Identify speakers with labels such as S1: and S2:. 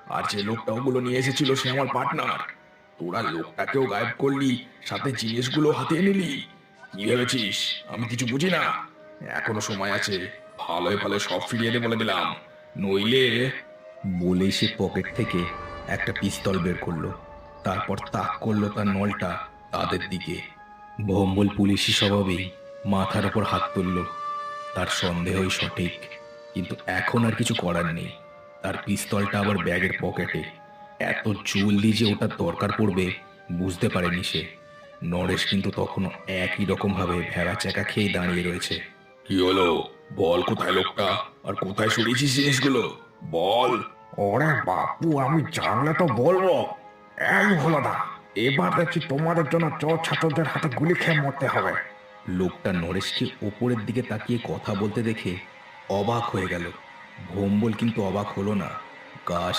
S1: আর যে লোকটা ওগুলো নিয়ে এসেছিল সে আমার পার্টনার। তোরা লোকটাকেও গায়েব করলি, সাথে জিনিসগুলো হাতিয়ে নিলি। কি ভেবেছিস আমি কিছু বুঝি না? এখনো সময় আছে, ভালোই ভালো সব ফিরিয়ে দে বলে দিলাম, নইলে।
S2: বলেই সে পকেট থেকে একটা পিস্তল বের করলো। তারপর তাক করলো তার নলটা তাদের দিকে। ভম্বল পুলিশি স্বভাবেই মাথার ওপর হাত তুলল। তার সন্দেহই সঠিক, কিন্তু এখন আর কিছু করার নেই। তার পিস্তলটা আবার ব্যাগের পকেটে। এত জলদি যে ওটার দরকার পড়বে বুঝতে পারেনি সে। নরেশ কিন্তু তখনও একই রকম ভাবে ভেড়া চাকা খেয়ে দাঁড়িয়ে রয়েছে।
S1: কি হলো? বল কোথায় লোকটা, আর কোথায় সরিয়েছিস জিনিসগুলো? বল।
S3: ওরে বাপু, আমি জানলে তো বলবো। এই ভোলাদা, এবার দেখছি তোমাদের জন্য চোর ছাত্রদের হাতে গুলি খেয়ে মরতে হবে।
S2: লোকটা নরেশকে ওপরের দিকে তাকিয়ে কথা বলতে দেখে অবাক হয়ে গেল। ভোম্বল কিন্তু অবাক হলো না। গা